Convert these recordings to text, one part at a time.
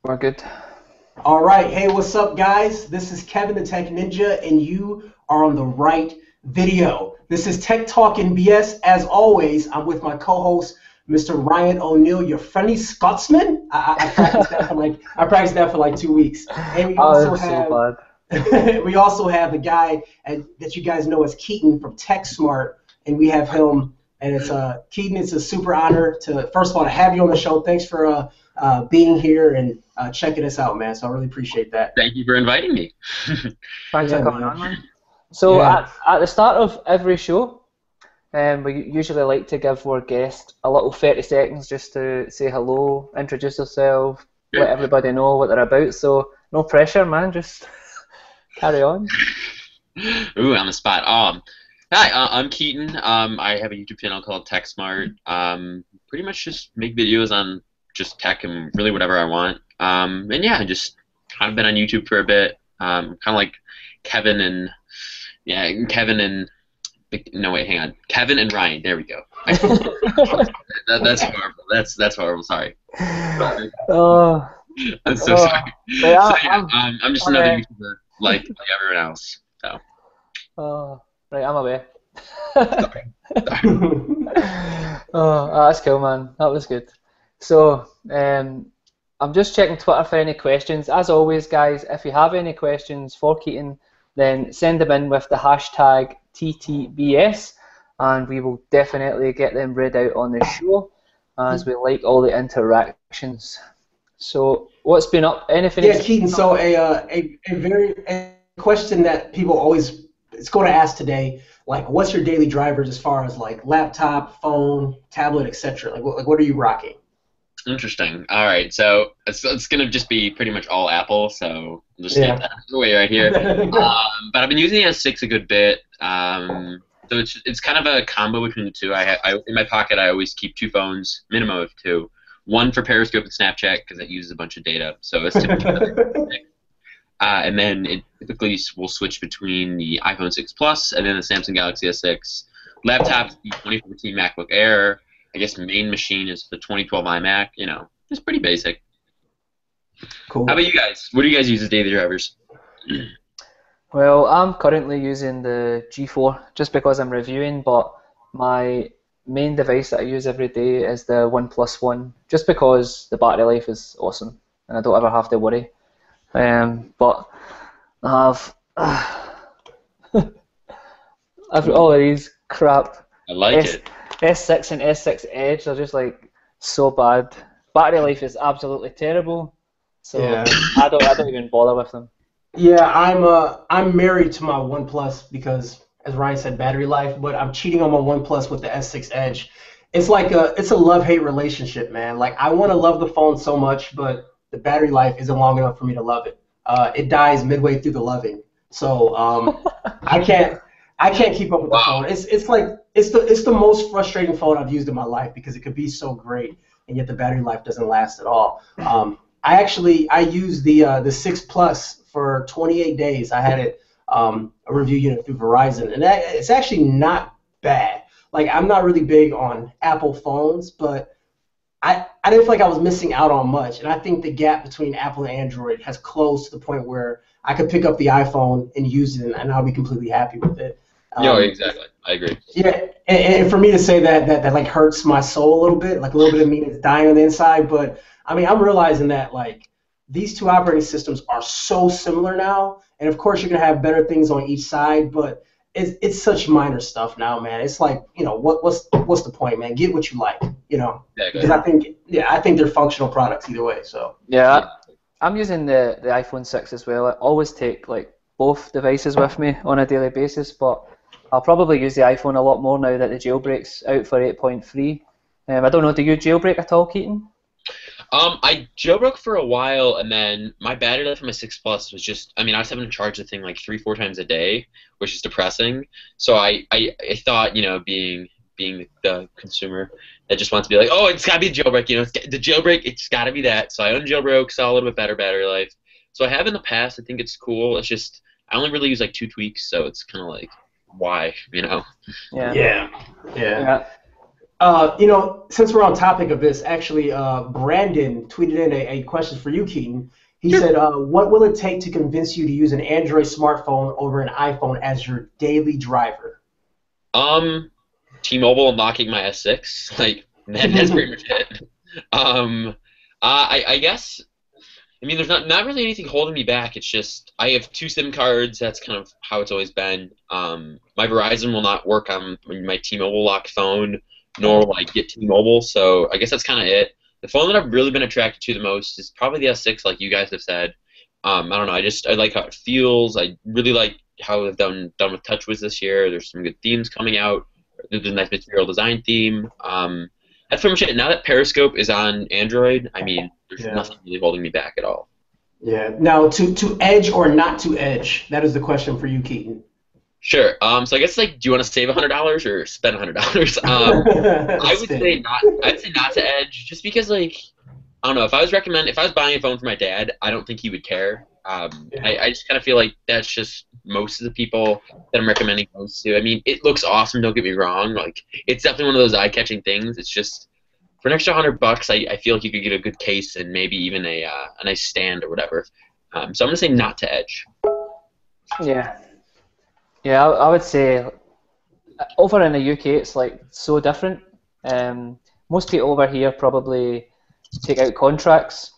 We're good. All right. Hey, what's up, guys? This is Kevin the Tech Ninja, and you are on the right video. This is Tech Talk and BS. As always, I'm with my co-host, Mr. Ryan O'Neill, your friendly Scotsman. I practiced that for like 2 weeks. And we also we also have the guy that you guys know as Keaton from Tech Smart, and we have him. And it's Keaton. It's a super honor to first of all to have you on the show. Thanks for being here and checking us out, man. So I really appreciate that. Thank you for inviting me. Thanks for coming on, man. So at the start of every show, we usually like to give our guest a little 30 seconds just to say hello, introduce yourself, let everybody know what they're about. So no pressure, man. Just carry on. Ooh, on the spot. Hi, I'm Keaton. I have a YouTube channel called Tech Smart. Pretty much just make videos on just tech and really whatever I want. And yeah, just kind of been on YouTube for a bit. Kind of like Kevin and Kevin and Ryan. There we go. That's horrible. That's horrible. Sorry. I'm so sorry. I'm just another YouTuber like everyone else. So. Right, I'm away. Sorry. That's cool, man. That was good. So, I'm just checking Twitter for any questions. As always, guys, if you have any questions for Keaton, then send them in with the hashtag TTBS, and we will definitely get them read out on the show, as we like all the interactions. So, what's been up? Anything? Yeah, Keaton. So, a question that people always it's going to ask today, like, what's your daily drivers as far as like laptop, phone, tablet, etc. Like what are you rocking? Interesting. All right, so it's going to just be pretty much all Apple, so I'll just get that away right here. But I've been using the S6 a good bit. So it's kind of a combo between the two. I in my pocket I always keep two phones, minimum of two. One for Periscope and Snapchat because it uses a bunch of data, so it's typically and then it typically will switch between the iPhone 6 Plus and then the Samsung Galaxy S6. Laptop, the 2014 MacBook Air. I guess main machine is the 2012 iMac. You know, it's pretty basic. Cool. How about you guys? What do you guys use as daily drivers? Well, I'm currently using the G4 just because I'm reviewing, but my main device that I use every day is the OnePlus One, just because the battery life is awesome and I don't ever have to worry. But I have all of these crap. I like it. S6 and S6 Edge are just like so bad. Battery life is absolutely terrible. So I don't even bother with them. Yeah, I'm married to my OnePlus because, as Ryan said, battery life. But I'm cheating on my OnePlus with the S6 Edge. It's like it's a love-hate relationship, man. Like I want to love the phone so much, but the battery life isn't long enough for me to love it. It dies midway through the loving. So I can't keep up with the phone. It's the most frustrating phone I've used in my life because it could be so great and yet the battery life doesn't last at all. I used the 6 Plus for 28 days. I had it a review unit through Verizon, and it's actually not bad. Like I'm not really big on Apple phones, but I didn't feel like I was missing out on much, and I think the gap between Apple and Android has closed to the point where I could pick up the iPhone and use it, and I'll be completely happy with it. Exactly. I agree. Yeah, and for me to say that like hurts my soul a little bit, like a little bit of me is dying on the inside. But I mean, I'm realizing that like these two operating systems are so similar now, and of course you're gonna have better things on each side, but it's such minor stuff now, man. It's like, you know, what's the point, man? Get what you like, you know. Because I think they're functional products either way. So yeah, I'm using the iPhone 6 as well. I always take like both devices with me on a daily basis, but I'll probably use the iPhone a lot more now that the jailbreak's out for 8.3. I don't know, do you jailbreak at all, Keaton? I jailbroke for a while, and then my battery life on my 6 Plus was just, I mean, I was having to charge the thing like 3-4 times a day, which is depressing. So I thought, you know, being the consumer that just wants to be like, oh, it's got to be the jailbreak, you know, the jailbreak, it's got to be that. So I unjailbroke, saw a little bit better battery life. So I have in the past. I think it's cool. It's just I only really use like 2 tweaks, so it's kind of like, why, you know? Yeah. Since we're on topic of this, actually, Brandon tweeted in a question for you, Keaton. He said, "What will it take to convince you to use an Android smartphone over an iPhone as your daily driver?" T-Mobile unlocking my S6, like that's pretty much it. I guess. I mean, there's not really anything holding me back. It's just I have 2 SIM cards. That's kind of how it's always been. My Verizon will not work on my T-Mobile locked phone, nor will I get T-Mobile. So I guess that's kind of it. The phone that I've really been attracted to the most is probably the S6, like you guys have said. I don't know. I like how it feels. I really like how they've done with TouchWiz this year. There's some good themes coming out. There's a nice material design theme. That's pretty much it. Now that Periscope is on Android, I mean, there's nothing really holding me back at all. Yeah. Now, to edge or not to edge, that is the question for you, Keaton. Sure. So I guess like, do you want to save $100 or spend $100? I would say not. I'd say not to edge, just because like I don't know. If I was buying a phone for my dad, I don't think he would care. I just kind of feel like that's just most of the people that I'm recommending phones to. I mean, it looks awesome. Don't get me wrong. Like, it's definitely one of those eye-catching things. It's just for an extra $100, I feel like you could get a good case and maybe even a nice stand or whatever. So I'm gonna say not to edge. Yeah. Yeah, I would say over in the UK it's like so different. Most people over here probably take out contracts,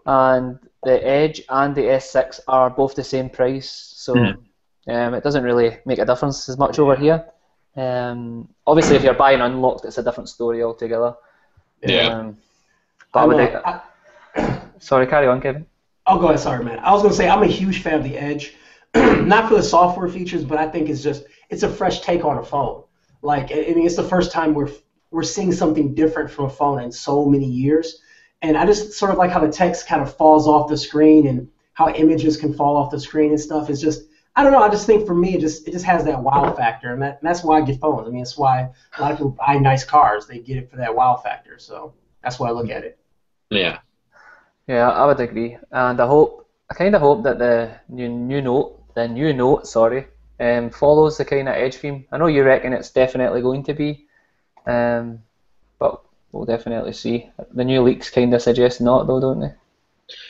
and the Edge and the S6 are both the same price, so it doesn't really make a difference as much over here. Obviously, if you're buying unlocked, it's a different story altogether. Yeah. Sorry, carry on, Kevin. Oh, go ahead. Sorry, man. I was gonna say I'm a huge fan of the Edge, not for the software features, but I think it's a fresh take on a phone. Like, I mean, it's the first time we're seeing something different from a phone in so many years. And I just sort of like how the text kind of falls off the screen and how images can fall off the screen and stuff. It's just, I don't know. I just think for me, it just has that wow factor, and that's why I get phones. I mean, it's why a lot of people buy nice cars. They get it for that wow factor. So that's why I look at it. Yeah. Yeah, I would agree, and I kind of hope that the new Note, follows the kind of Edge theme. I know you reckon it's definitely going to be, but we'll definitely see. The new leaks kind of suggest not, though, don't they?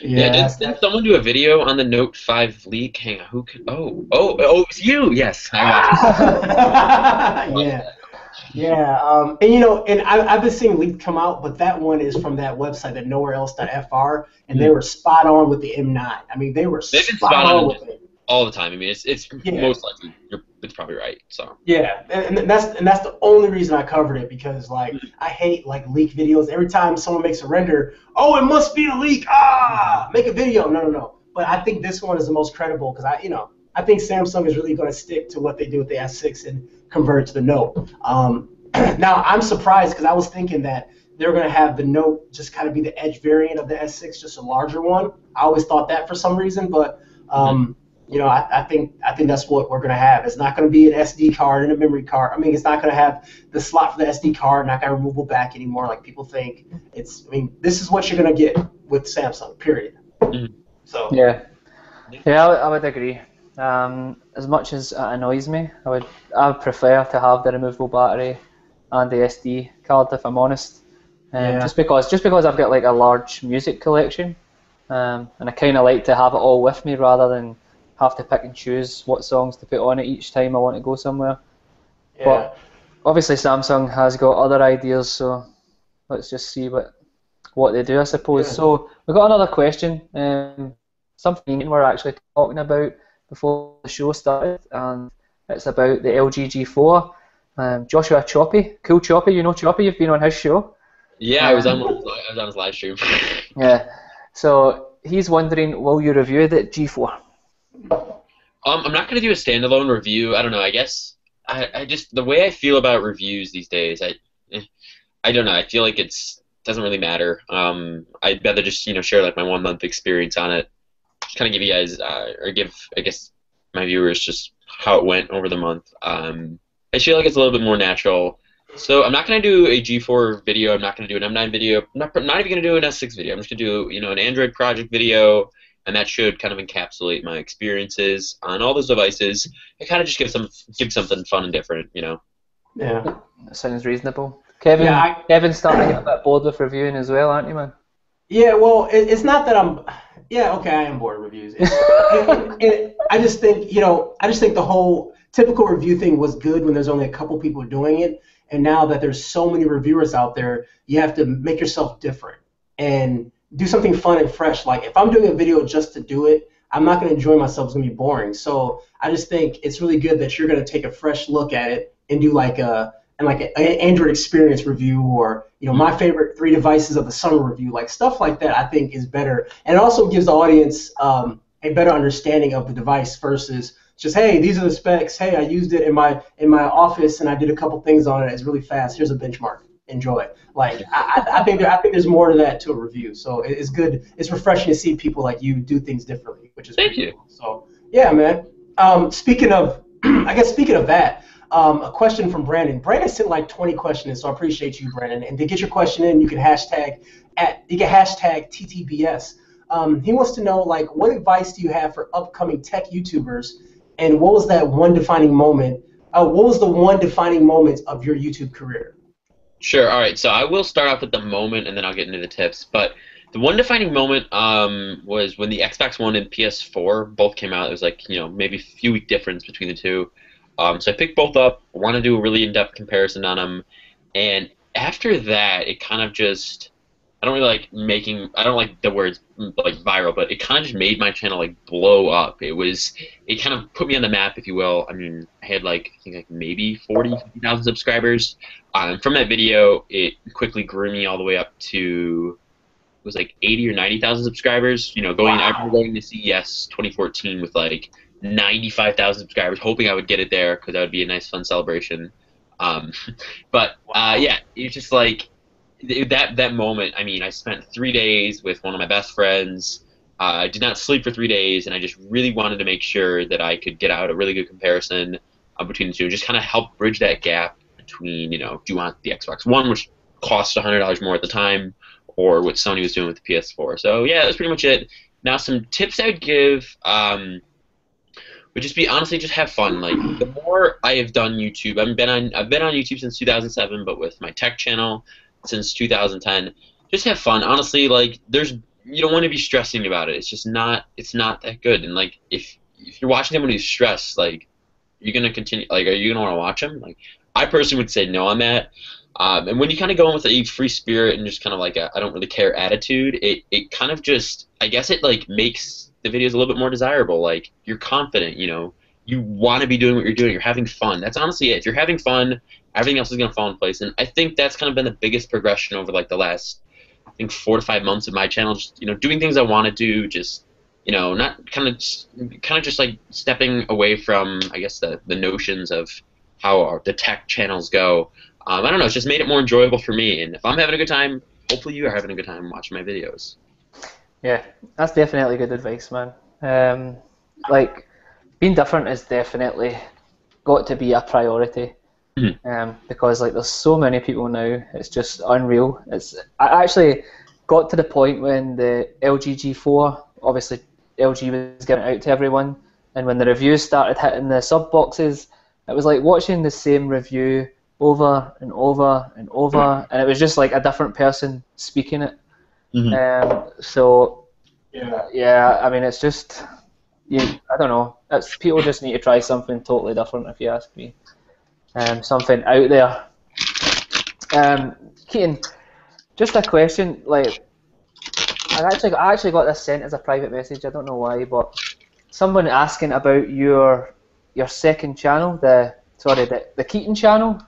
Yeah, didn't someone do a video on the Note 5 leak? Hang on, who could? Oh, it's you. Yes, I watched it. Yeah. And I've been seeing leaks come out, but that one is from that website, that nowhereelse.fr, and they were spot on with the M9. I mean, they've been spot on with it all the time. I mean, it's most likely it's probably right. So yeah, and that's the only reason I covered it, because like I hate like leak videos. Every time someone makes a render, oh, it must be a leak. Make a video. No. But I think this one is the most credible, because I think Samsung is really going to stick to what they do with the S6 and convert it to the Note. Now I'm surprised, because I was thinking that they're going to have the Note just kind of be the Edge variant of the S6, just a larger one. I always thought that for some reason, but I think that's what we're going to have. It's not going to be an SD card and a memory card. I mean, it's not going to have the slot for the SD card, not got a removable back anymore like people think. This is what you're going to get with Samsung, period. So yeah, I would agree. As much as it annoys me, I would prefer to have the removable battery and the SD card, if I'm honest. Just because I've got like a large music collection, and I kind of like to have it all with me rather than have to pick and choose what songs to put on it each time I want to go somewhere. Yeah. But obviously Samsung has got other ideas, so let's just see what they do, I suppose. Yeah. So we've got another question, something we're actually talking about before the show started, and it's about the LG G4. Joshua Choppy, Cool Choppy, you know Choppy, you've been on his show. Yeah, I was on his live stream. Yeah, so he's wondering, will you review the G4? I'm not going to do a standalone review. I don't know. I guess I just, the way I feel about reviews these days, I don't know. I feel like it doesn't really matter. I'd rather just share like my 1 month experience on it, just kind of give you guys or give, I guess, my viewers just how it went over the month. I feel like it's a little bit more natural. So I'm not going to do a G4 video. I'm not going to do an M9 video. I'm not even going to do an S6 video. I'm just going to do an Android project video. And that should kind of encapsulate my experiences on all those devices. It kind of just give something fun and different, Yeah. That sounds reasonable. Kevin's starting to get a bit bored with reviewing as well, aren't you, man? Yeah, well, it's not that I'm. Yeah, okay, I am bored of reviews. I just think, the whole typical review thing was good when there's only a couple people doing it, and now that there's so many reviewers out there, you have to make yourself different and do something fun and fresh. Like if I'm doing a video just to do it, I'm not going to enjoy myself. It's going to be boring. So I just think it's really good that you're going to take a fresh look at it and do like an Android experience review, or my favorite 3 devices of the summer review, like stuff like that. I think is better, and it also gives the audience a better understanding of the device versus just, hey, these are the specs. Hey, I used it in my office and I did a couple things on it. It's really fast. Here's a benchmark. Enjoy. Like I think there's more to that to a review. So it's good. It's refreshing to see people like you do things differently, which is Thank you. Cool. So yeah, man. Speaking of that. A question from Brandon. Brandon sent like 20 questions, so I appreciate you, Brandon. And to get your question in, you can hashtag TTBS. He wants to know, like, what advice do you have for upcoming tech YouTubers, and what was that one defining moment? What was the one defining moment of your YouTube career? Sure. All right. So I will start off with the moment, and then I'll get into the tips. But the one defining moment was when the Xbox One and PS4 both came out. It was like maybe a few week difference between the two. So I picked both up. I want to do a really in-depth comparison on them, and after that, it kind of just I don't like the words like viral, but it kind of just made my channel like blow up. It kind of put me on the map, if you will. I mean, I had I think maybe 50,000 subscribers. From that video, it quickly grew me all the way up to it was like 80 or 90,000 subscribers. I remember going to CES 2014 with like 95,000 subscribers, hoping I would get it there because that would be a nice, fun celebration. Yeah, it's just like that moment. I mean, I spent 3 days with one of my best friends. I did not sleep for 3 days, and I just really wanted to make sure that I could get out a really good comparison between the two, and just kind of help bridge that gap between, do you want the Xbox One, which cost $100 more at the time, or what Sony was doing with the PS4. So yeah, that's pretty much it. Now, some tips I would give. Would just be honestly just have fun. Like the more I have done YouTube, I've been on YouTube since 2007, but with my tech channel since 2010. Just have fun. Honestly, like you don't want to be stressing about it. It's not that good. And like if you're watching someone who's stressed, like you're gonna continue. Like, are you gonna want to watch them? Like I personally would say no on that. And when you kind of go in with a free spirit and just kind of like a I don't really care attitude, it kind of just I guess it like makes the videos a little bit more desirable. Like you're confident, you want to be doing what you're doing. You're having fun. That's honestly it. If you're having fun, everything else is gonna fall in place. And I think that's kind of been the biggest progression over like the last, I think 4 to 5 months of my channel. Just doing things I want to do. Just not kind of just like stepping away from I guess the notions of how the tech channels go. I don't know. It's just made it more enjoyable for me. And if I'm having a good time, hopefully you are having a good time watching my videos. Yeah, that's definitely good advice, man. Like, being different is definitely got to be a priority. Because like there's so many people now, it's just unreal. I actually got to the point when the LG G4, obviously LG was giving it out to everyone, and when the reviews started hitting the sub boxes, it was like watching the same review over and over and over, and it was just like a different person speaking it. So yeah, I mean it's just I don't know. People just need to try something totally different, if you ask me. Something out there. Keaton, just a question. Like, I actually got this sent as a private message. I don't know why, but someone asking about your second channel, the Keaton channel.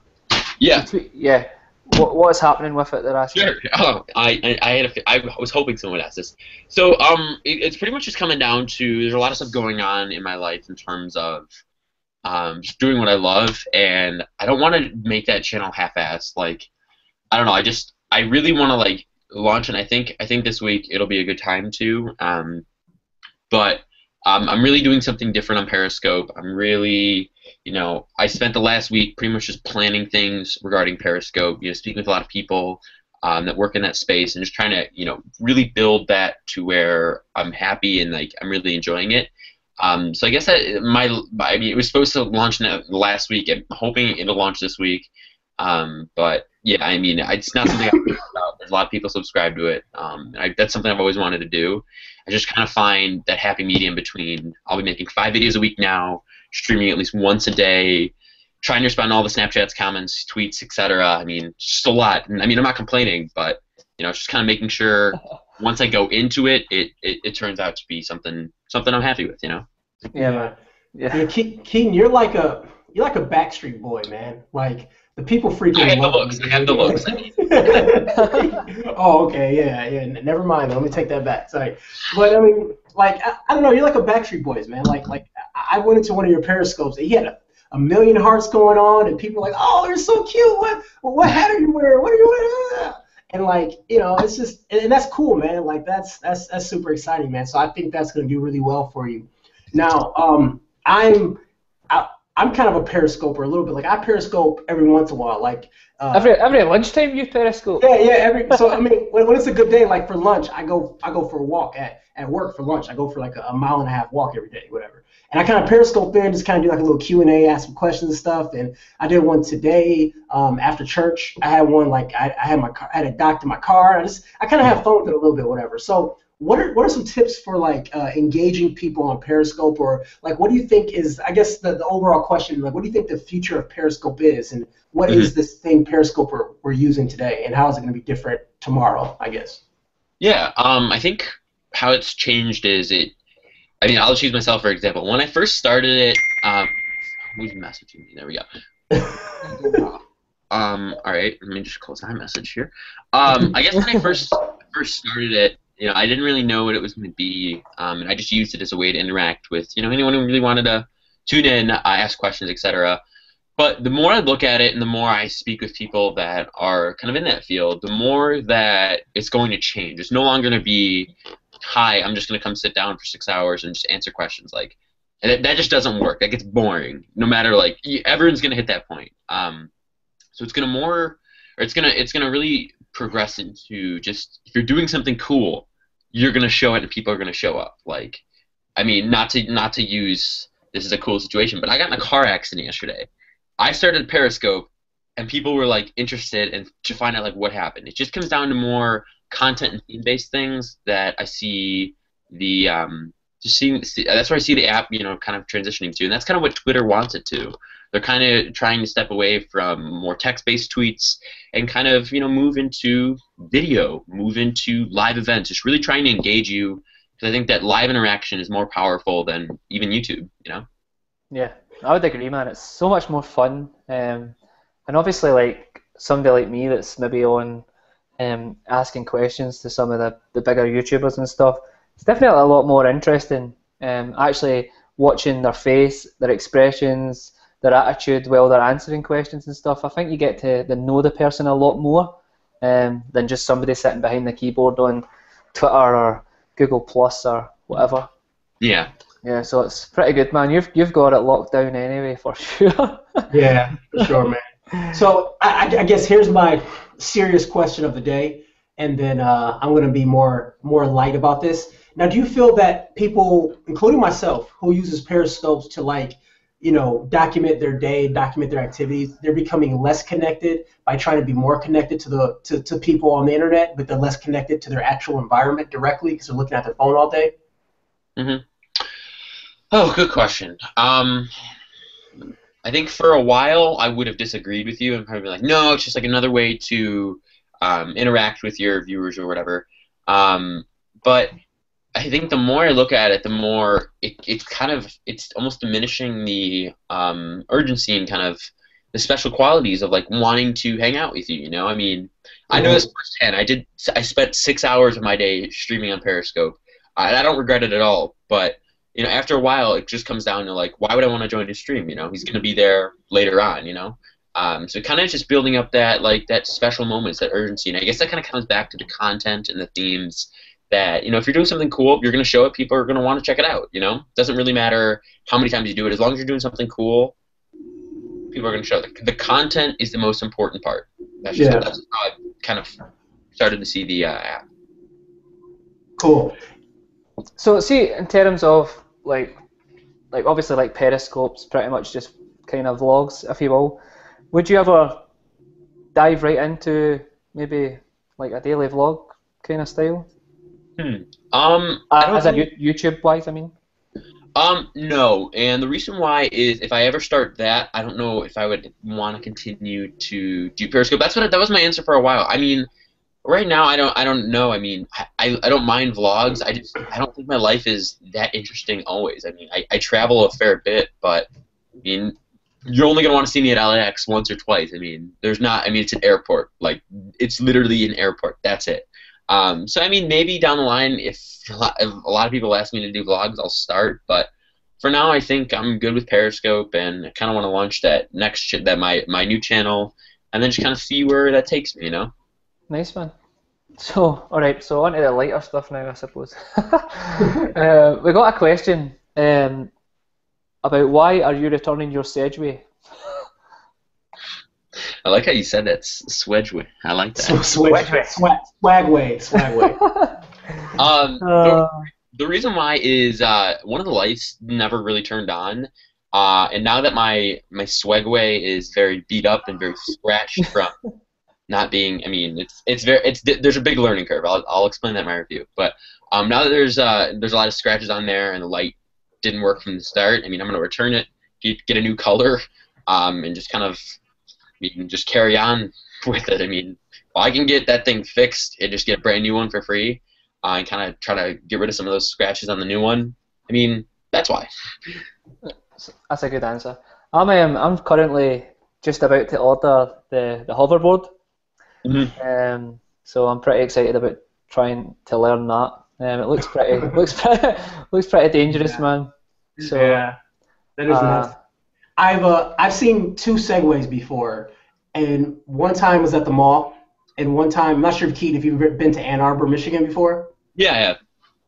Yeah. Yeah. What is happening with it? They're asking. Sure. Oh, I was hoping someone would ask this. So it's pretty much just coming down to there's a lot of stuff going on in my life in terms of just doing what I love, and I don't want to make that channel half-assed. Like, I don't know. I really want to like launch, and I think this week it'll be a good time to. But I'm really doing something different on Periscope. I'm really, I spent the last week pretty much just planning things regarding Periscope. Speaking with a lot of people that work in that space, and just trying to, really build that to where I'm happy and like I'm really enjoying it. So I guess it was supposed to launch last week. I'm hoping it'll launch this week. But yeah, I mean, it's not something I've thought about. There's a lot of people subscribe to it. That's something I've always wanted to do. I just kind of find that happy medium between I'll be making 5 videos a week now, streaming at least once a day, trying to respond to all the Snapchats, comments, tweets, etc. I mean, just a lot. And I mean, I'm not complaining, but it's just kind of making sure once I go into it, it turns out to be something I'm happy with. Yeah, man. Yeah, Keaton, you're like a Backstreet Boy, man. Like the people freaking love you. I have the looks. Oh, okay, yeah. Never mind. Let me take that back. Sorry, but I mean, like I don't know. You're like a Backstreet Boys, man. Like I went into one of your Periscopes. And you had a million hearts going on, and people were like, "Oh, you're so cute. What hat are you wearing? What are you wearing?" And like it's just, and that's cool, man. Like that's super exciting, man. So I think that's gonna do really well for you. Now, I'm kind of a periscoper a little bit. Like I periscope every once in a while. Like every lunchtime you periscope. Yeah. So I mean, when it's a good day, like for lunch, I go for a walk at work for lunch. I go for like a 1.5 mile walk every day, whatever. And I kind of periscope there and just kind of do like a little Q&A, ask some questions and stuff. And I did one today after church. I had one like I had a dock to my car. I kind of have fun with it a little bit, whatever. So what are some tips for like engaging people on Periscope, or like what do you think is, I guess the overall question, like what do you think the future of Periscope is, and what is this thing Periscope we're using today, and how is it going to be different tomorrow, I guess? Yeah, I think how it's changed is I mean, I'll just use myself for example. When I first started it, who's messaging me? There we go. All right, let me just close my message here. I guess when I first started it, I didn't really know what it was going to be, and I just used it as a way to interact with, anyone who really wanted to tune in, ask questions, etc. But the more I look at it and the more I speak with people that are kind of in that field, the more that it's going to change. It's no longer going to be, hi, I'm just going to come sit down for 6 hours and just answer questions. Like, and that just doesn't work. That gets boring. No matter, like, everyone's going to hit that point. So it's going to it's going to really progress into just, if you're doing something cool, you're going to show it and people are going to show up. Like, I mean, not to use this is a cool situation, but I got in a car accident yesterday. I started Periscope and people were like interested and to find out like what happened. It just comes down to more content and theme-based things that I see that's where I see the app, kind of transitioning to, and that's kind of what Twitter wants it to. They're kind of trying to step away from more text-based tweets and kind of, move into video, move into live events, just really trying to engage you, because I think that live interaction is more powerful than even YouTube, Yeah, I would agree, man. It's so much more fun, and obviously, like, somebody like me that's maybe on asking questions to some of the bigger YouTubers and stuff, it's definitely a lot more interesting, actually watching their face, their expressions, their attitude while they're answering questions and stuff. I think you get to know the person a lot more than just somebody sitting behind the keyboard on Twitter or Google Plus or whatever. Yeah. Yeah, so it's pretty good, man. You've got it locked down anyway, for sure. Yeah, for sure, man. So I guess here's my serious question of the day, and then I'm going to be more light about this. Now, do you feel that people, including myself, who uses Periscopes to like, document their day, document their activities, they're becoming less connected by trying to be more connected to people on the internet, but they're less connected to their actual environment directly because they're looking at their phone all day? Mm-hmm. Oh, good question. I think for a while I would have disagreed with you and probably be like, no, it's just like another way to interact with your viewers or whatever. But I think the more I look at it, the more it's almost diminishing the urgency and kind of the special qualities of like wanting to hang out with you. I mean, I know this firsthand. I spent 6 hours of my day streaming on Periscope. I don't regret it at all. But after a while, it just comes down to like, why would I want to join his stream? He's going to be there later on. So kind of just building up that special moments, that urgency, and I guess that kind of comes back to the content and the themes. That if you're doing something cool, you're going to show it. People are going to want to check it out. It doesn't really matter how many times you do it. As long as you're doing something cool, people are going to show it. The content is the most important part. That's how I kind of started to see the app. Cool. So see, in terms of like obviously like Periscope's pretty much just kind of vlogs, if you will. Would you ever dive right into maybe like a daily vlog kind of style? I don't As a know. YouTube wise, I mean. No, and the reason why is if I ever start that, I don't know if I would want to continue to do Periscope. That was my answer for a while. I mean, right now I don't know. I mean, I don't mind vlogs. I don't think my life is that interesting always. I mean, I travel a fair bit, but I mean, you're only gonna want to see me at LAX once or twice. I mean, there's not. I mean, it's an airport. Like, it's literally an airport. That's it. So I mean, maybe down the line, if a lot of people ask me to do vlogs, I'll start. But for now, I think I'm good with Periscope, and I kind of want to launch that my new channel, and then just kind of see where that takes me. You know. Nice man. So, all right. So on to the lighter stuff now, I suppose. We got a question about why are you returning your Segway? I like how you said that, Swedgeway. I like that. Swagway. The reason why is one of the lights never really turned on, and now that my Swagway is very beat up and very scratched from not being. I mean, there's a big learning curve. I'll explain that in my review. But now that there's a lot of scratches on there and the light didn't work from the start, I mean, I'm gonna return it, get a new color, and just kind of. You can just carry on with it. I mean, if I can get that thing fixed and just get a brand new one for free, and kind of try to get rid of some of those scratches on the new one. I mean, that's why. That's a good answer. I'm currently just about to order the hoverboard. Mm-hmm. So I'm pretty excited about trying to learn that. It looks pretty looks pretty dangerous, man. So yeah, that is nuts. I've seen two Segways before, and one time was at the mall, and one time I'm not sure if Keaton, if you've been to Ann Arbor, Michigan before. Yeah, I have.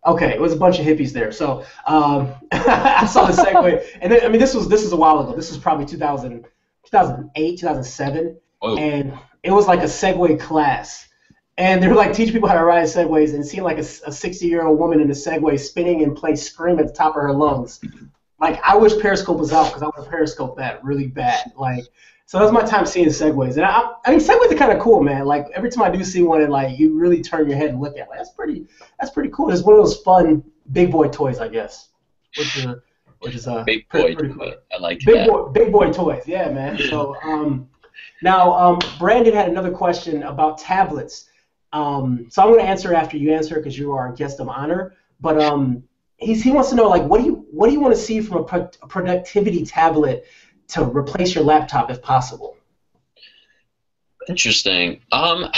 Okay, it was a bunch of hippies there, so I saw the Segway, and then, I mean this is a while ago. This was probably 2008, 2007, Whoa. And it was like a Segway class, and they were like teaching people how to ride Segways, and seeing like a 60-year-old woman in a Segway spinning and play Scream at the top of her lungs. Like, I wish Periscope was out because I want to Periscope that really bad. Like, so that was my time seeing Segways. And I mean, Segways are kind of cool, man. Like, every time I do see one, and like you really turn your head and look at it, like, that's pretty cool. It's one of those fun big boy toys, I guess. Which is big pretty boy. Cool. I like that. Big boy toys, yeah, man. So now Brandon had another question about tablets. So I'm going to answer after you answer because you are a guest of honor. But he wants to know, like, what do you want to see from a productivity tablet to replace your laptop if possible? Interesting. I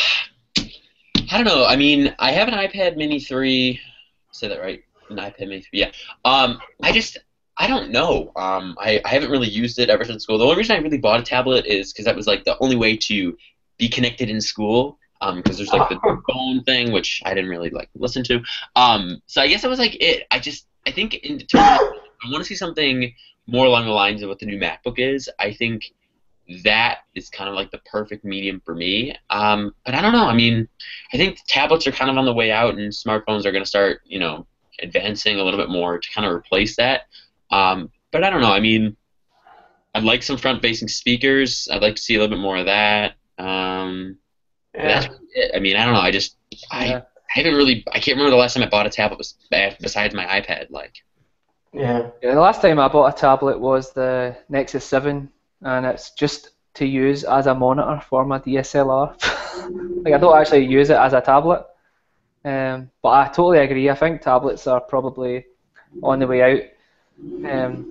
don't know. I mean, I have an iPad Mini 3. Say that right? An iPad Mini 3. Yeah. I don't know. I haven't really used it ever since school. The only reason I really bought a tablet is because that was like the only way to be connected in school. Because there's like the phone thing, which I didn't really like listen to. So I guess that was like it. I think in terms of, I want to see something more along the lines of what the new MacBook is. I think that is kind of like the perfect medium for me. But I don't know. I mean, I think tablets are kind of on the way out, and smartphones are going to start, advancing a little bit more to kind of replace that. But I don't know. I mean, I'd like some front-facing speakers. I'd like to see a little bit more of that. That's it. I mean, I don't know. I haven't really. I can't remember the last time I bought a tablet besides my iPad. Yeah. The last time I bought a tablet was the Nexus 7, and it's just to use as a monitor for my DSLR. Like, I don't actually use it as a tablet. But I totally agree. I think tablets are probably on the way out,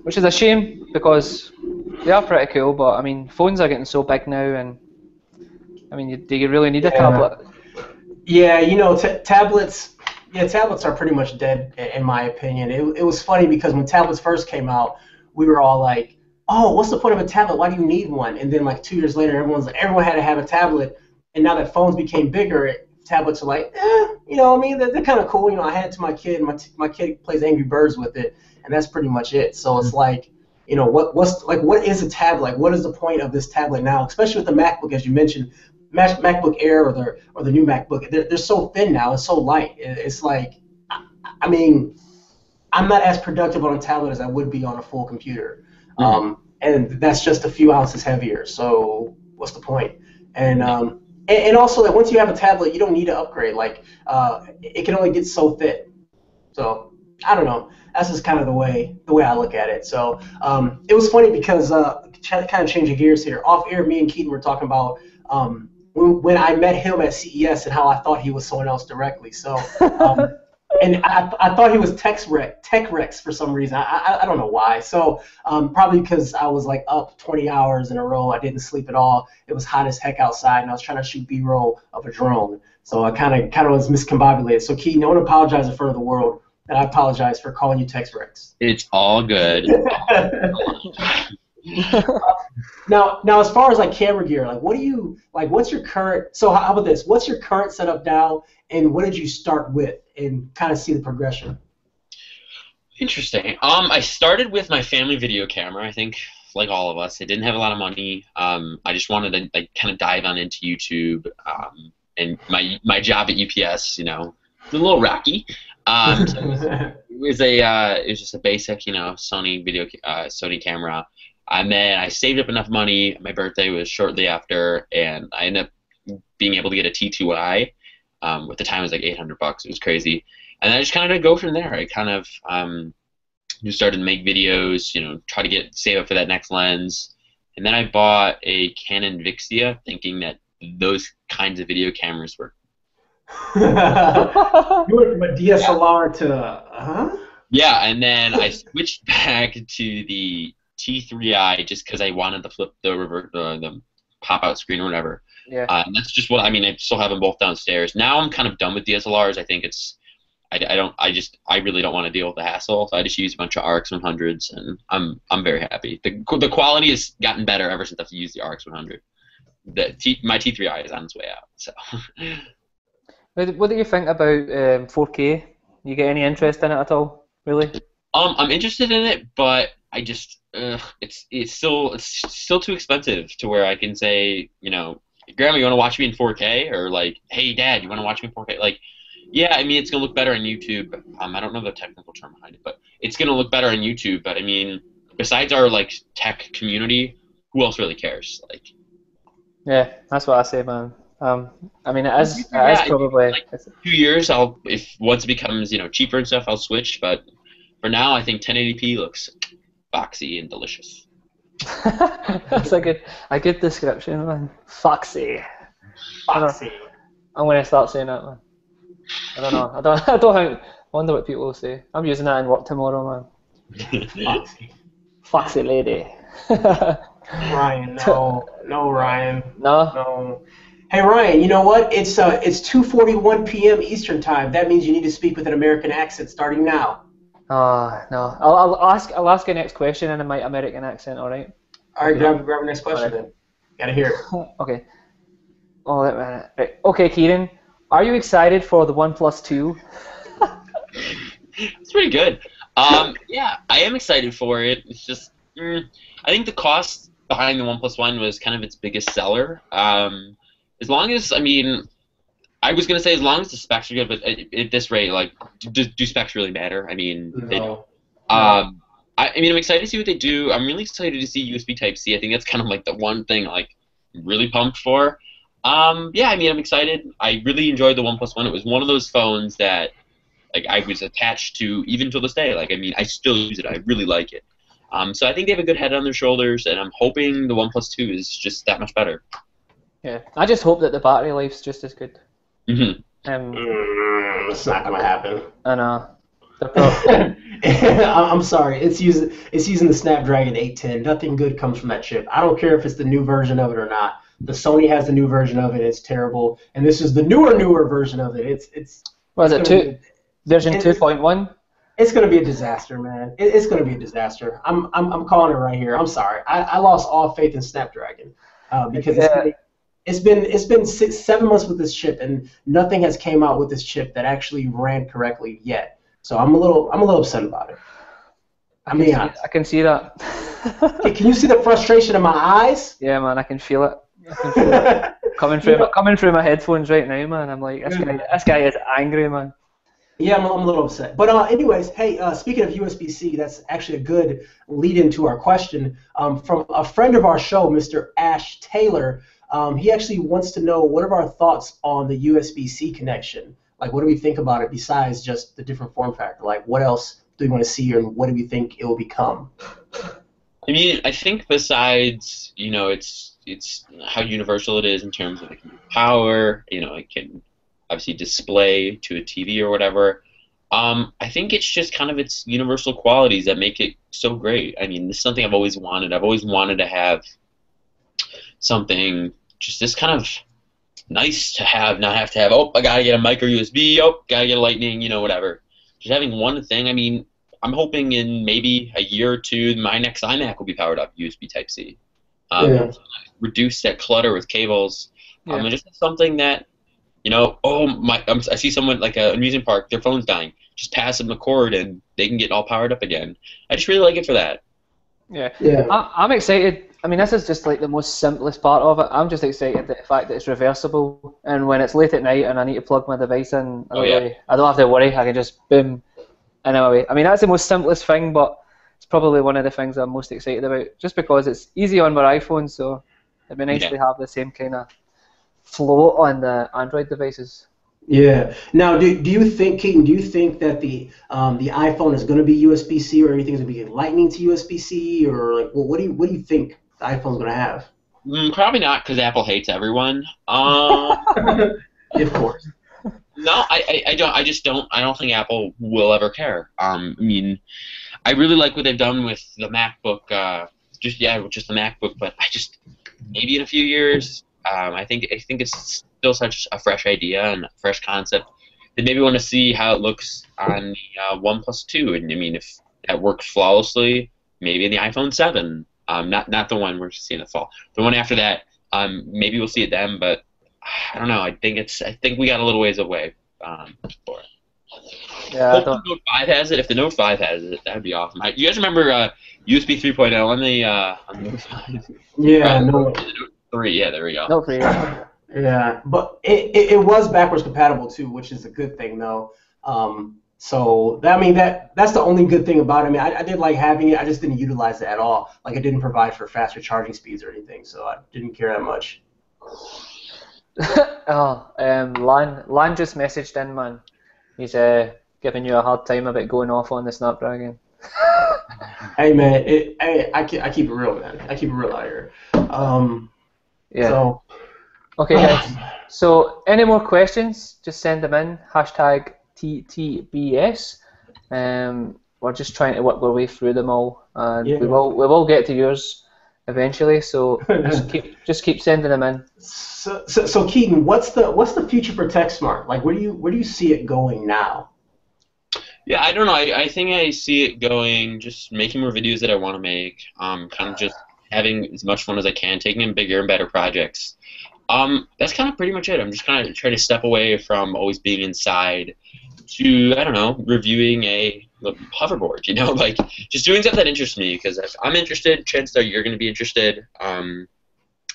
which is a shame because they are pretty cool. But I mean, phones are getting so big now, and I mean, do you really need a tablet? Yeah, tablets. Yeah, tablets are pretty much dead in my opinion. It was funny because when tablets first came out, we were all like, "Oh, what's the point of a tablet? Why do you need one?" And then like 2 years later, everyone had to have a tablet. And now that phones became bigger, tablets are like, you know what I mean? They're kind of cool. I had it to my kid. My kid plays Angry Birds with it, and that's pretty much it. So it's like, what is a tablet? Like, what is the point of this tablet now? Especially with the MacBook, as you mentioned. MacBook Air or the new MacBook, they're so thin now. It's so light. It's like, I mean, I'm not as productive on a tablet as I would be on a full computer, and that's just a few ounces heavier. So what's the point? And also that once you have a tablet, you don't need to upgrade. Like it can only get so thick. So I don't know. That's just kind of the way I look at it. So it was funny because kind of changing gears here. Off air, me and Keaton were talking about when I met him at CES and how I thought he was someone else directly. So and I thought he was Tech Rex for some reason. I don't know why. So probably because I was like up 20 hours in a row. I didn't sleep at all. It was hot as heck outside, and I was trying to shoot B-roll of a drone. So I kind of was miscombobulated. So Keaton, I want to apologize in front of the world. And I apologize for calling you Tex Rex. It's all good. Now, as far as like camera gear, like what do you like? What's your current? So how about this? What's your current setup now, and what did you start with, and kind of see the progression? Interesting. I started with my family video camera. I think, like all of us, I didn't have a lot of money. I just wanted to like kind of dive on into YouTube. And my job at UPS, you know, it's a little rocky. So it was just a basic, Sony camera. And then I saved up enough money. My birthday was shortly after, and I ended up being able to get a T2i. At the time, it was like $800. It was crazy. And I just kind of go from there. I kind of just started to make videos, try to save up for that next lens. And then I bought a Canon Vixia, thinking that those kinds of video cameras were. You went from a DSLR to Yeah, and then I switched back to the T3i just because I wanted to flip the pop-out screen or whatever. Yeah. And that's just I still have them both downstairs. Now I'm kind of done with DSLRs. I think I really don't want to deal with the hassle. So I just use a bunch of RX100s, and I'm very happy. The quality has gotten better ever since I've used the RX100. My T3i is on its way out. So. What do you think about 4K? You get any interest in it at all? Really? I'm interested in it, but I just it's still too expensive to where I can say, Grandma, you want to watch me in 4K, or like, hey, Dad, you want to watch me in 4K? Like, yeah, it's gonna look better on YouTube. I don't know the technical term behind it, but it's gonna look better on YouTube. But besides our like tech community, who else really cares? Like, yeah, that's what I say, man. It is probably like 2 years. Once it becomes cheaper and stuff, I'll switch. But for now, I think 1080p looks foxy and delicious. That's a good description, man. Foxy. Foxy. I'm gonna start saying that, man. I don't know. I don't wonder what people will say. I'm using that in work tomorrow, man. Foxy. Foxy lady. Ryan, no, Ryan. No. Hey Ryan, you know what? It's 2:41 p.m. Eastern time. That means you need to speak with an American accent starting now. No. I'll ask a next question in my American accent. All right. All right, grab the next question then. Gotta hear it. Okay. Oh, wait a minute. Right. Okay, Keaton, are you excited for the OnePlus 2? It's pretty good. Yeah, I am excited for it. It's just, I think the cost behind the OnePlus One was kind of its biggest seller. As long as, I was going to say as long as the specs are good, but at this rate, like, do specs really matter? They don't. I'm excited to see what they do. I'm really excited to see USB Type-C. I think that's kind of like the one thing, like, I'm really pumped for. I'm excited. I really enjoyed the OnePlus One. It was one of those phones that, like, I was attached to even till this day. Like, I still use it. I really like it. So I think they have a good head on their shoulders, and I'm hoping the OnePlus 2 is just that much better. Yeah, I just hope that the battery life's just as good. Mm-hmm. It's not gonna happen. I know. I'm sorry. It's using the Snapdragon 810. Nothing good comes from that chip. I don't care if it's the new version of it or not. The Sony has the new version of it. It's terrible, and this is the newer version of it. What is it? Version 2.1? It's gonna be a disaster, man. It's gonna be a disaster. I'm calling it right here. I'm sorry. I lost all faith in Snapdragon because it's been 7 months with this chip, and nothing has came out with this chip that actually ran correctly yet. So I'm a little upset about it. I can see that. Can you see the frustration in my eyes? Yeah, man, I can feel it. Coming through my headphones right now, man. I'm like, this guy is angry, man. Yeah, I'm a little upset. But anyways, hey, speaking of USB-C, that's actually a good lead into our question. From a friend of our show, Mr. Ash Taylor, he actually wants to know what are our thoughts on the USB-C connection. Like, what do we think about it besides just the different form factor? Like, what else do we want to see, and what do we think it will become? I mean, I think besides, you know, it's how universal it is in terms of it can power, you know, it can obviously display to a TV or whatever. I think it's just kind of its universal qualities that make it so great. I mean, this is something I've always wanted. I've always wanted to have something just this kind of nice to have, not have to have, oh, I gotta get a micro USB, oh, gotta get a lightning, you know, whatever. Just having one thing, I mean, I'm hoping in maybe a year or two, my next iMac will be powered up USB Type-C. Reduce that clutter with cables. And just something that, you know, I see someone like an amusement park, their phone's dying. Just pass them the cord and they can get all powered up again. I just really like it for that. Yeah. I'm excited. I mean, this is just like the most simplest part of it. I'm just excited at the fact that it's reversible, and when it's late at night and I need to plug my device in, I don't have to worry. I can just boom. Anyway, I mean, that's the most simplest thing, but it's probably one of the things I'm most excited about, just because it's easy on my iPhone, so it'd be nice to have the same kind of flow on the Android devices. Yeah. Now, do you think, Keaton, that the iPhone is going to be USB-C, or everything's going to be Lightning to USB-C, or like, well, what do you think the iPhone's going to have? Probably not, because Apple hates everyone. Of course. No, I don't. I don't think Apple will ever care. I mean, I really like what they've done with the MacBook. Just the MacBook. But maybe in a few years, I think it's still such a fresh idea and a fresh concept that maybe want to see how it looks on the OnePlus 2. And I mean, if that works flawlessly, maybe in the iPhone 7. Not the one we're seeing in the fall. The one after that, maybe we'll see it then. But I don't know. I think we got a little ways away for it. Yeah. Hope the Note 5 has it. If the Note 5 has it, that'd be awesome. You guys remember USB 3.0 on the Note 5? Yeah. No. Note 3. Yeah, there we go. Note 3. Yeah, but it was backwards compatible too, which is a good thing though. So that, I mean, that's the only good thing about it. I mean, I did like having it. I just didn't utilize it at all. Like, it didn't provide for faster charging speeds or anything, so I didn't care that much. Lan just messaged in, man. He's giving you a hard time about going off on the Snapdragon. Hey, man, I keep it real, man. I keep it real out here. So. Okay, guys. So, any more questions? Just send them in. #TTBS. We're just trying to work our way through them all, and we will get to yours eventually. So just keep sending them in. So Keaton, what's the future for TechSmart? Like, where do you see it going now? Yeah, I don't know. I think I see it going just making more videos that I want to make. Kind of just having as much fun as I can, taking in bigger and better projects. That's kind of pretty much it. I'm just kind of trying to step away from always being inside to, I don't know, reviewing a hoverboard, you know, like just doing stuff that interests me, because if I'm interested, chances are you're going to be interested. And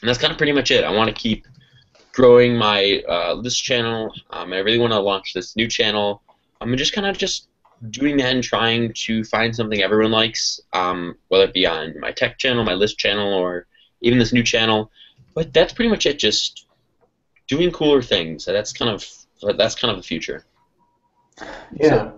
that's kind of pretty much it. I want to keep growing my this channel. I really want to launch this new channel. I'm just kind of doing that and trying to find something everyone likes, whether it be on my tech channel, my list channel, or even this new channel. But that's pretty much it. Just doing cooler things. That's kind of the future. Yeah.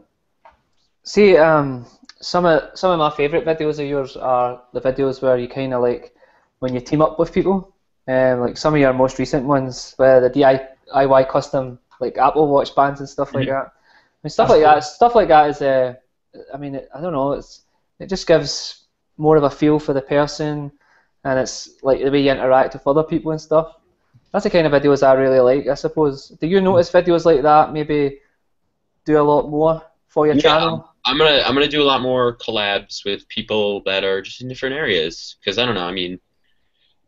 See, some of my favorite videos of yours are the videos where you kind of like when you team up with people. Like some of your most recent ones, where the DIY custom like Apple Watch bands and stuff like that. I mean, stuff like that is, I mean, I don't know. It just gives more of a feel for the person. And it's like the way you interact with other people and stuff. That's the kind of videos I really like, I suppose. Do you notice videos like that maybe do a lot more for your channel? I'm gonna do a lot more collabs with people that are just in different areas. Because I don't know. I mean,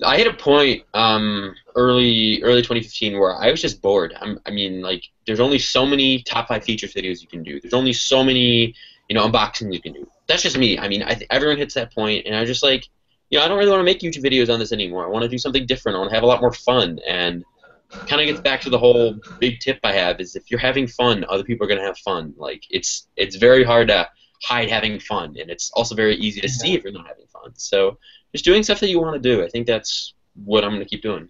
I hit a point early 2015 where I was just bored. I mean, like, there's only so many top 5 features videos you can do. There's only so many, you know, unboxings you can do. That's just me. I mean, everyone hits that point, and I was just like, you know, I don't really want to make YouTube videos on this anymore. I want to do something different. I want to have a lot more fun. And kind of gets back to the whole big tip I have is if you're having fun, other people are going to have fun. Like, it's very hard to hide having fun, and it's also very easy to see if you're not having fun. So just doing stuff that you want to do. I think that's what I'm going to keep doing.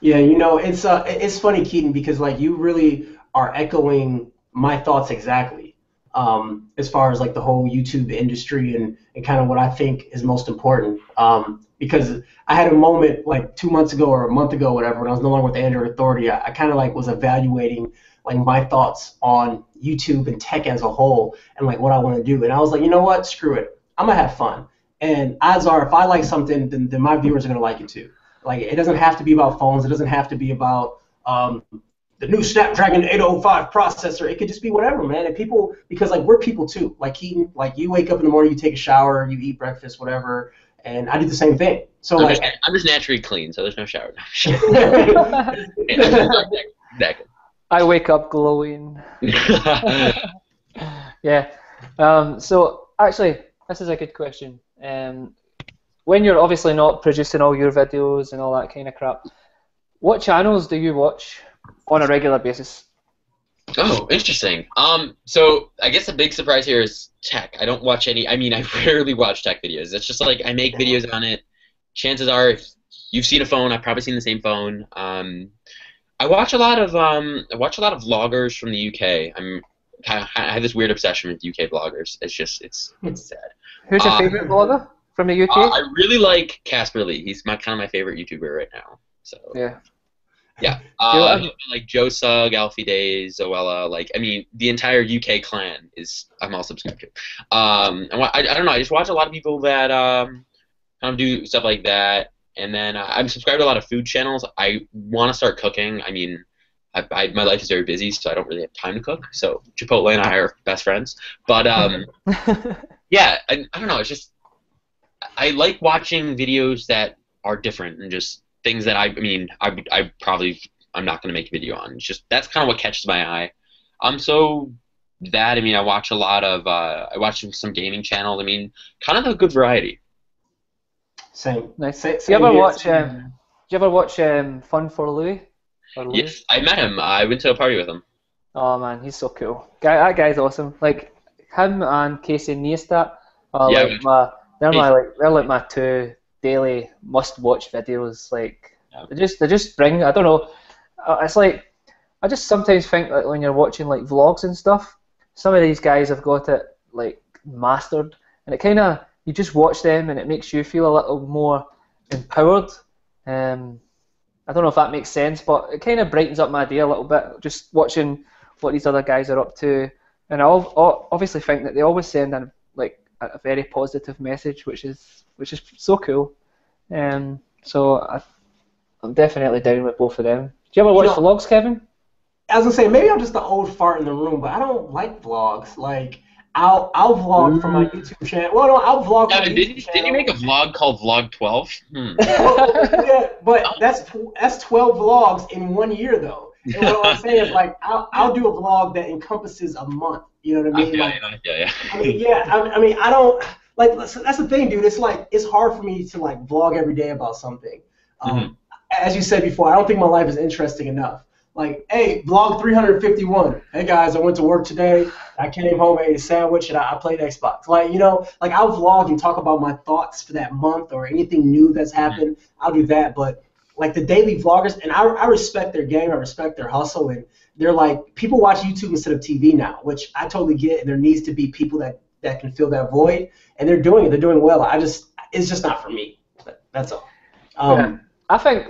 Yeah, it's funny, Keaton, because like you really are echoing my thoughts exactly. As far as like the whole YouTube industry and kind of what I think is most important. Because I had a moment like 2 months ago or a month ago, whatever, when I was no longer with the Android Authority, I kind of like was evaluating like my thoughts on YouTube and tech as a whole and like what I want to do. And I was like, you know what? Screw it. I'm gonna have fun. And odds are, if I like something, then my viewers are gonna like it too. Like it doesn't have to be about phones. It doesn't have to be about the new Snapdragon 805 processor. It could just be whatever, man. And people, because like we're people too. Like Keaton, like you wake up in the morning, you take a shower, you eat breakfast, whatever. And I do the same thing. So I'm just naturally clean, so there's no shower. Exactly. I wake up glowing. Yeah. So actually, this is a good question. When you're obviously not producing all your videos and all that kind of crap, what channels do you watch on a regular basis? Oh, interesting. So I guess the big surprise here is tech. I don't watch any. I mean, I rarely watch tech videos. It's just like I make videos on it. Chances are, if you've seen a phone, I've probably seen the same phone. I watch a lot of vloggers from the UK. I have this weird obsession with UK vloggers. It's sad. Who's your favorite vlogger from the UK? I really like Casper Lee. He's kind of my favorite YouTuber right now. So yeah. Yeah. Like Joe Sugg, Alfie Days, Zoella, like I mean the entire UK clan I'm all subscribed to. And I don't know, I just watch a lot of people that kind of do stuff like that. And then I'm subscribed to a lot of food channels. I want to start cooking. I mean, my life is very busy, so I don't really have time to cook. So Chipotle and I are best friends. But yeah, I don't know. It's just I like watching videos that are different and just things that I'm not going to make a video on. It's just that's kind of what catches my eye. So that I watch a lot of I watch some gaming channels. I mean, kind of a good variety. Same. Nice. Do you ever watch Fun for Louis? Yes, I met him. I went to a party with him. Oh man, he's so cool. That guy's awesome. Like him and Casey Neistat are they're like my two daily must-watch videos. Like they just bring. I don't know. It's like I just sometimes think that when you're watching like vlogs and stuff, some of these guys have got it like mastered, and it kind of you just watch them and it makes you feel a little more empowered. I don't know if that makes sense, but it kind of brightens up my day a little bit just watching what these other guys are up to. And I obviously think that they always send a very positive message, which is so cool. So I'm definitely down with both of them. Do you ever watch vlogs, Kevin? I was gonna say maybe I'm just the old fart in the room, but I don't like vlogs. Like I'll vlog from my YouTube channel. Well, no, I'll vlog. Yeah, didn't you make a vlog called Vlog 12? Yeah, but that's 12 vlogs in 1 year though. And what I'm saying is like I'll do a vlog that encompasses a month. You know what I mean? I don't like. That's the thing, dude. It's like it's hard for me to like vlog every day about something. As you said before, I don't think my life is interesting enough. Like, hey, vlog 351. Hey guys, I went to work today. I came home, ate a sandwich, and I played Xbox. Like, like I'll vlog and talk about my thoughts for that month or anything new that's happened. I'll do that. But like the daily vloggers, and I respect their game, I respect their hustle, and they're like people watch YouTube instead of TV now, which I totally get. And there needs to be people that can fill that void, and they're doing it. They're doing well. It's just not for me. That's all. Yeah. I think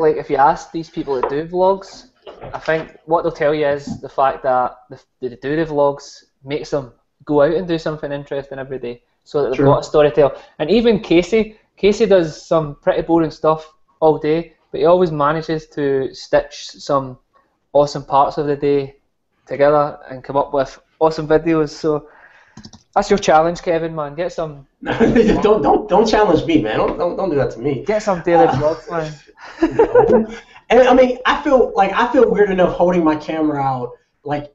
if you ask these people that do vlogs, I think what they'll tell you is the fact that they do the vlogs makes them go out and do something interesting every day, so that they've got a story to tell. And even Casey does some pretty boring stuff all day, but he always manages to stitch some awesome parts of the day together and come up with awesome videos. So that's your challenge, Kevin, man. Get some. don't challenge me, man. Don't do that to me. Get some daily vlogs, man. And I feel weird enough holding my camera out like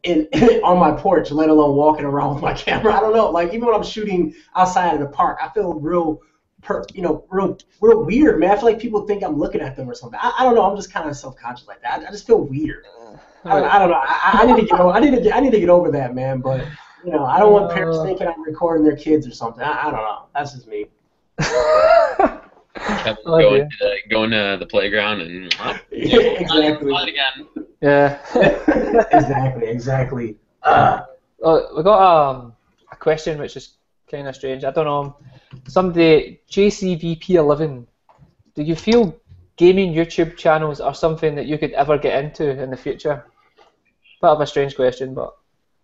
on my porch, let alone walking around with my camera. I don't know. Like even when I'm shooting outside of the park, I feel real weird, man. I feel like people think I'm looking at them or something. I don't know. I'm just kind of self-conscious like that. I just feel weird. I don't know. I need to get over that, man. But I don't want parents thinking I'm recording their kids or something. I don't know. That's just me. Going to the playground and Exactly. play again. Yeah. Exactly. We got a question which is kind of strange. I don't know. Somebody, JCVP11, do you feel gaming YouTube channels are something that you could ever get into in the future? Bit of a strange question, but...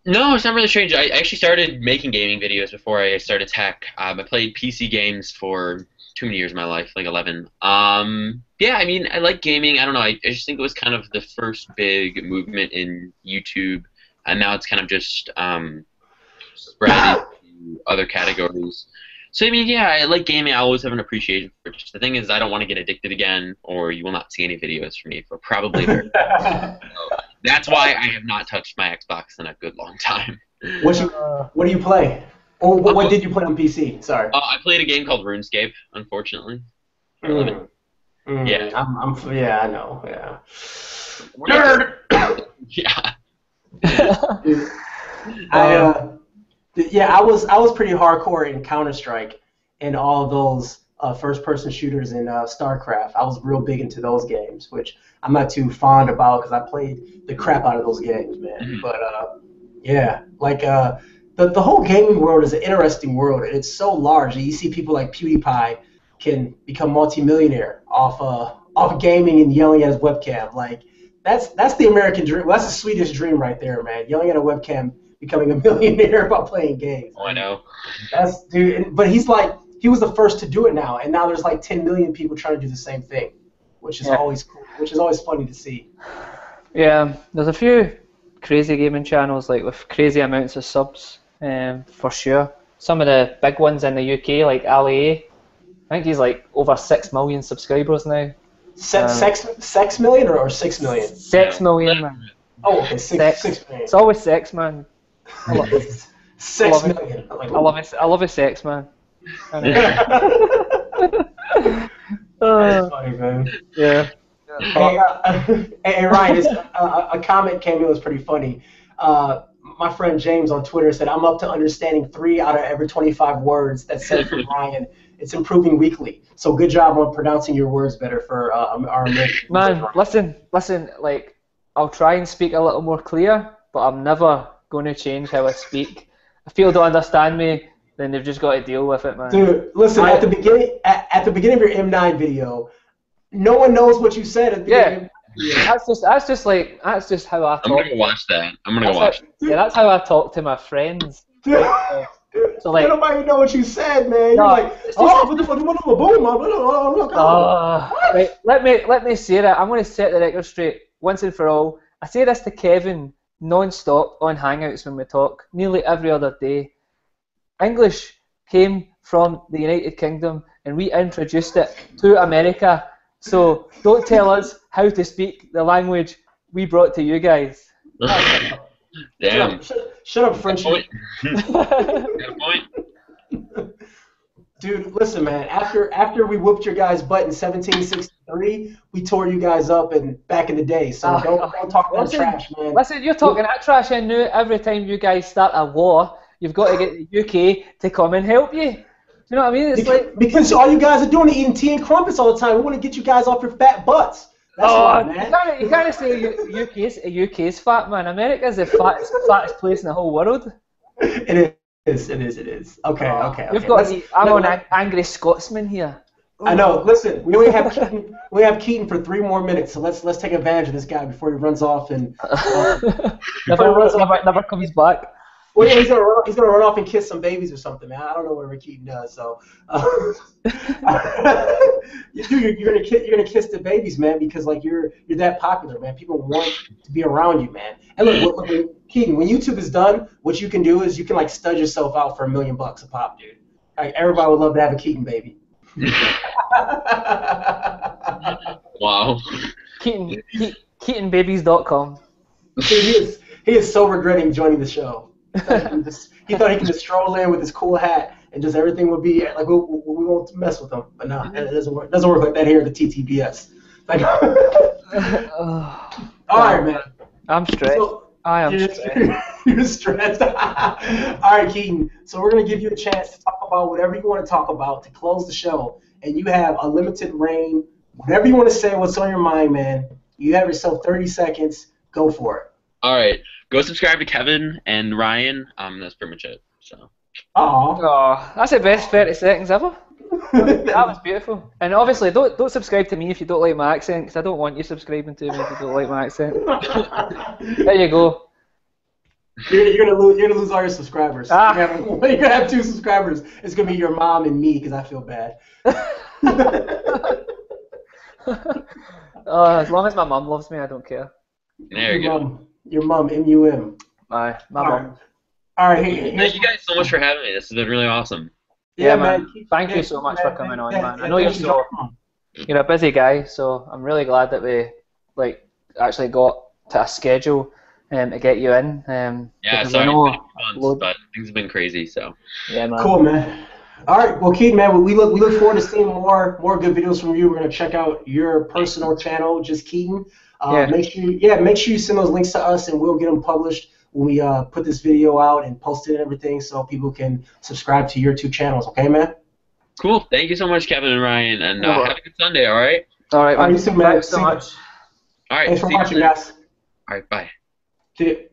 No, it's not really strange. I actually started making gaming videos before I started tech. I played PC games for too many years of my life, like 11. Yeah, I mean, I like gaming. I don't know. I just think it was kind of the first big movement in YouTube, and now it's kind of just spread into other categories. So, I mean, yeah, I like gaming. I always have an appreciation for it. Just the thing is, I don't want to get addicted again, or you will not see any videos from me for probably a very long. So that's why I have not touched my Xbox in a good long time. What do you play? Or what did you play on PC? Sorry. I played a game called RuneScape, unfortunately. Yeah. Yeah, I know. Yeah. Nerd. Yeah. I was pretty hardcore in Counter-Strike and all of those first-person shooters in StarCraft. I was real big into those games, which I'm not too fond about because I played the crap out of those games, man. Mm-hmm. But yeah, like the whole gaming world is an interesting world, and it's so large. You see people like PewDiePie can become multimillionaire off gaming and yelling at his webcam. Like that's the American dream. Well, that's the Swedish dream right there, man. Yelling at a webcam, becoming a millionaire about playing games. Oh, I know. That's dude. But he was the first to do it now, and now there's like 10 million people trying to do the same thing, which is always cool. Which is always funny to see. Yeah, there's a few crazy gaming channels like with crazy amounts of subs, for sure. Some of the big ones in the UK, like Ali, I think he's like over 6 million subscribers now. Sex million or 6 million? 6 million, man. Oh, okay, 6 million. It's always sex, man. I love it. 6 million. I love it. I love it, sex, man. That's funny, man. Yeah. Hey, Ryan, a comment came in that was pretty funny. My friend James on Twitter said, I'm up to understanding 3 out of every 25 words that said from Ryan. It's improving weekly. So good job on pronouncing your words better for our American. Man, listen, like, I'll try and speak a little more clear, but I'm never going to change how I speak. If people don't understand me, then they've just got to deal with it, man. Dude, listen, at the beginning of your M9 video, no one knows what you said at the beginning. Yeah, that's just how I talk. I'm gonna go watch that. Yeah, that's how I talk to my friends. So like, nobody know what you said, man. You're like, right, let me say that. I'm going to set the record straight once and for all. I say this to Kevin non-stop on Hangouts when we talk, nearly every other day. English came from the United Kingdom, and we introduced it to America. So don't tell us how to speak the language we brought to you guys. Damn. Shut up, Frenchie. Got a point. Dude, listen, man. After we whooped your guys' butt in 1763, we tore you guys up back in the day. So don't talk that trash, man. Listen, you're talking that trash. I knew every time you guys start a war, you've got to get the UK to come and help you. You know what I mean? It's because all you guys are doing is eating tea and crumpets all the time. We want to get you guys off your fat butts. That's why, man. You can't say UK's fat, man. America's the fattest place in the whole world. It is. Okay. I'm an angry Scotsman here. I know. Listen, we only have Keaton for 3 more minutes, so let's take advantage of this guy before he runs off and never comes back. Well, yeah, he's gonna run off and kiss some babies or something, man. I don't know what Keaton does. So, you're gonna kiss the babies, man, because like you're that popular, man. People want to be around you, man. And look, Keaton, when YouTube is done, what you can do is you can like stud yourself out for $1 million a pop, dude. Like everybody would love to have a Keaton baby. Wow. KeatonBabies.com. Dude, he is so regretting joining the show. He thought he could just stroll in with his cool hat and just everything would be like we won't mess with him. But no, it doesn't work. It doesn't work like that here at the TTBS. Like, all right, man. I'm stressed. I am stressed. You're stressed. All right, Keaton. So we're gonna give you a chance to talk about whatever you want to talk about to close the show, and you have unlimited reign. Whatever you want to say, what's on your mind, man. You have yourself 30 seconds. Go for it. All right, go subscribe to Kevin and Ryan. That's pretty much it. So. Aw. Oh, that's the best 30 seconds ever. That was beautiful. And obviously, don't subscribe to me if you don't like my accent, because I don't want you subscribing to me if you don't like my accent. There you go. You're gonna lose all your subscribers. You're gonna have 2 subscribers. It's gonna be your mom and me, because I feel bad. As long as my mum loves me, I don't care. There you go. Your mum, M-U-M. Aye, my mum. All right, hey, thank you guys so much for having me. This has been really awesome. Yeah, man. Thank you so much for coming on, man. I know you're a busy guy, so I'm really glad that we actually got to a schedule to get you in. Yeah, sorry, it's been months, but things have been crazy, so. Yeah, man. Cool, man. All right, well, Keaton, man, we look forward to seeing more good videos from you. We're gonna check out your personal channel, just Keaton. Make sure you send those links to us, and we'll get them published when we put this video out and post it and everything, so people can subscribe to your 2 channels. Okay, man? Cool. Thank you so much, Kevin and Ryan, and have a good Sunday. All right. All right, man. You too, man. Thanks so much. All right. Thanks for watching, guys. All right. Bye. See you.